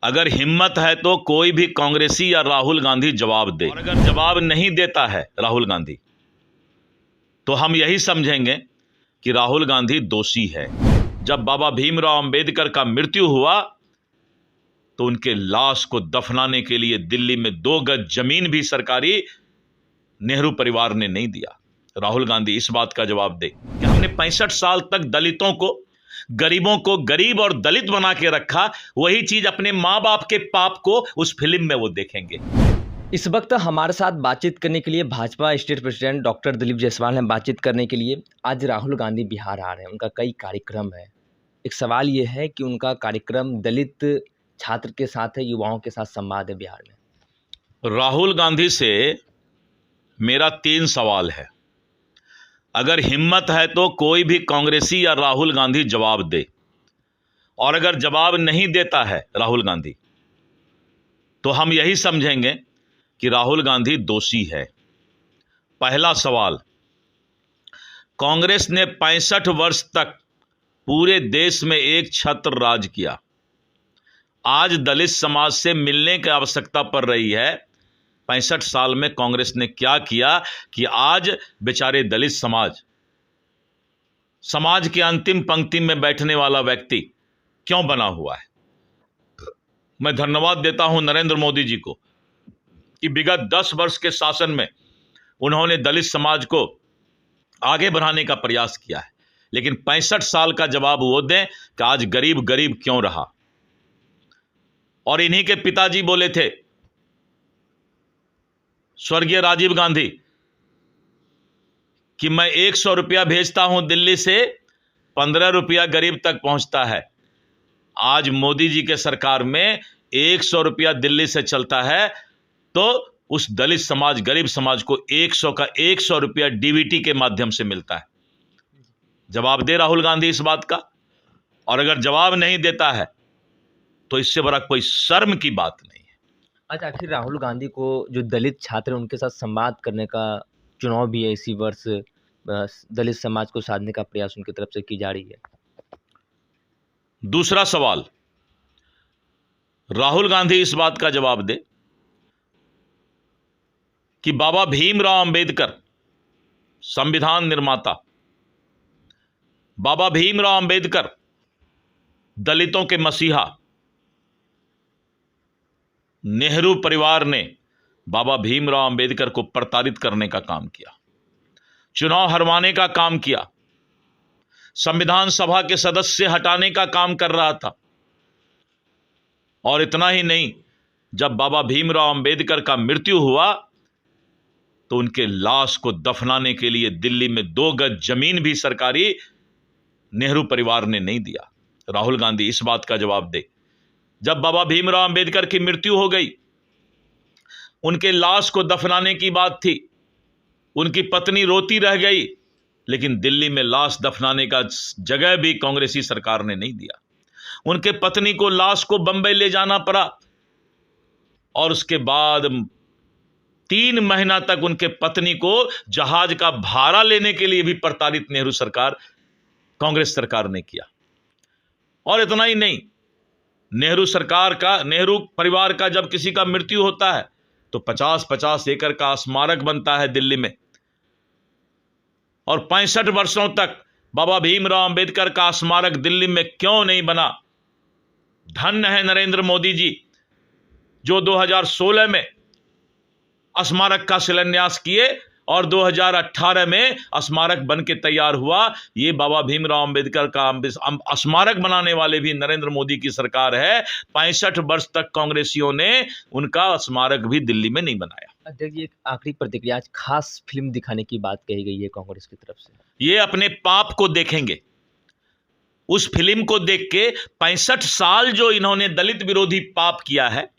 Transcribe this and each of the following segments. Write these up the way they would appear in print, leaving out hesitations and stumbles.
अगर हिम्मत है तो कोई भी कांग्रेसी या राहुल गांधी जवाब दे, और अगर जवाब नहीं देता है राहुल गांधी तो हम यही समझेंगे कि राहुल गांधी दोषी है। जब बाबा भीमराव अंबेडकर का मृत्यु हुआ तो उनके लाश को दफनाने के लिए दिल्ली में 2 गज जमीन भी सरकारी नेहरू परिवार ने नहीं दिया। राहुल गांधी इस बात का जवाब दे कि हमने 65 साल तक दलितों को, गरीबों को गरीब और दलित बना के रखा, वही चीज अपने मां बाप के पाप को उस फिल्म में वो देखेंगे। इस वक्त हमारे साथ बातचीत करने के लिए Bhajpa state president doctor Dilip Jaiswal हैं। बातचीत करने के लिए आज राहुल गांधी बिहार आ रहे हैं, उनका कई कार्यक्रम है। एक सवाल ये है कि उनका कार्यक्रम दलित छात्र के साथ है, युवाओं के साथ संवाद है बिहार में। राहुल गांधी से मेरा 3 सवाल है। अगर हिम्मत है तो कोई भी कांग्रेसी या राहुल गांधी जवाब दे, और अगर जवाब नहीं देता है राहुल गांधी तो हम यही समझेंगे कि राहुल गांधी दोषी है। पहला सवाल, कांग्रेस ने 65 वर्ष तक पूरे देश में एक छत्र राज किया। आज दलित समाज से मिलने की आवश्यकता पड़ रही है। 65 साल में कांग्रेस ने क्या किया कि आज बेचारे दलित समाज के अंतिम पंक्ति में बैठने वाला व्यक्ति क्यों बना हुआ है। मैं धन्यवाद देता हूं नरेंद्र मोदी जी को कि विगत 10 वर्ष के शासन में उन्होंने दलित समाज को आगे बढ़ाने का प्रयास किया है, लेकिन 65 साल का जवाब वो दें कि आज गरीब गरीब क्यों रहा। और इन्हीं के पिताजी बोले थे, स्वर्गीय राजीव गांधी, कि मैं 100 रुपया भेजता हूं दिल्ली से, 15 रुपया गरीब तक पहुंचता है। आज मोदी जी के सरकार में 100 रुपया दिल्ली से चलता है तो उस दलित समाज, गरीब समाज को 100 का 100 रुपया डीबीटी के माध्यम से मिलता है। जवाब दे राहुल गांधी इस बात का। और अगर जवाब नहीं देता है तो इससे बड़ा कोई शर्म की बात नहीं है। अच्छा, आखिर राहुल गांधी को जो दलित छात्र हैं उनके साथ संवाद करने का चुनाव भी है इसी वर्ष, दलित समाज को साधने का प्रयास उनकी तरफ से की जा रही है। दूसरा सवाल, राहुल गांधी इस बात का जवाब दे कि बाबा भीमराव अंबेडकर, संविधान निर्माता, बाबा भीमराव अंबेडकर दलितों के मसीहा, नेहरू परिवार ने बाबा भीमराव अंबेडकर को प्रताड़ित करने का काम किया, चुनाव हरवाने का काम किया, संविधान सभा के सदस्य हटाने का काम कर रहा था। और इतना ही नहीं, जब बाबा भीमराव अंबेडकर का मृत्यु हुआ तो उनके लाश को दफनाने के लिए दिल्ली में 2 गज जमीन भी सरकारी नेहरू परिवार ने नहीं दिया। राहुल गांधी इस बात का जवाब दे। जब बाबा भीमराव अंबेडकर की मृत्यु हो गई, उनके लाश को दफनाने की बात थी, उनकी पत्नी रोती रह गई, लेकिन दिल्ली में लाश दफनाने का जगह भी कांग्रेसी सरकार ने नहीं दिया। उनके पत्नी को, लाश को बंबई ले जाना पड़ा, और उसके बाद 3 महीना तक उनके पत्नी को जहाज का भाड़ा लेने के लिए भी प्रताड़ित नेहरू सरकार, कांग्रेस सरकार ने किया। और इतना ही नहीं, नेहरू परिवार का जब किसी का मृत्यु होता है तो 50-50 एकड़ का स्मारक बनता है दिल्ली में। और 65 वर्षों तक बाबा भीमराव अंबेडकर का स्मारक दिल्ली में क्यों नहीं बना। धन्य है नरेंद्र मोदी जी जो 2016 में स्मारक का शिलान्यास किए और 2018 में स्मारक बन के तैयार हुआ। ये बाबा भीमराव अंबेडकर का स्मारक बनाने वाले भी नरेंद्र मोदी की सरकार है। 65 वर्ष तक कांग्रेसियों ने उनका स्मारक भी दिल्ली में नहीं बनाया। देखिए, एक आखिरी प्रतिक्रिया, आज खास फिल्म दिखाने की बात कही गई है कांग्रेस की तरफ से। ये अपने पाप को देखेंगे। उस फिल्म को देख के 65 साल जो इन्होंने दलित विरोधी पाप किया है,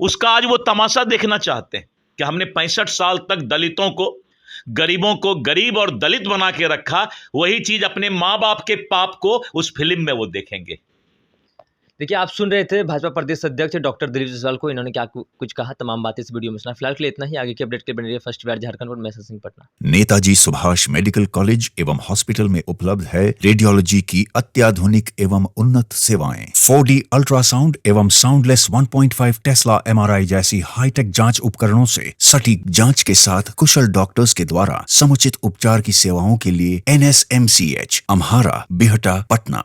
उसका आज वो तमाशा देखना चाहते हैं कि हमने 65 साल तक दलितों को, गरीबों को गरीब और दलित बना के रखा, वही चीज अपने मां बाप के पाप को उस फिल्म में वो देखेंगे। देखिए, आप सुन रहे थे भाजपा प्रदेश अध्यक्ष डॉक्टर दिलीप जायसवाल को। इन्होंने क्या कुछ कहा, तमाम बातें इस वीडियो में सुना। फिलहाल के लिए इतना ही। आगे की अपडेट के लिए बने रहिए फर्स्ट बिहार झारखंड और मैं सिंह पटना। नेताजी सुभाष मेडिकल कॉलेज एवं हॉस्पिटल में उपलब्ध है रेडियोलॉजी की अत्याधुनिक एवं उन्नत सेवाएं। 4D अल्ट्रासाउंड एवं साउंडलेस 1.5 टेस्ला MRI जैसी हाईटेक जांच उपकरणों से सटीक जांच के साथ कुशल डॉक्टर्स के द्वारा समुचित उपचार की सेवाओं के लिए NSMCH, अम्हारा, बिहटा, पटना।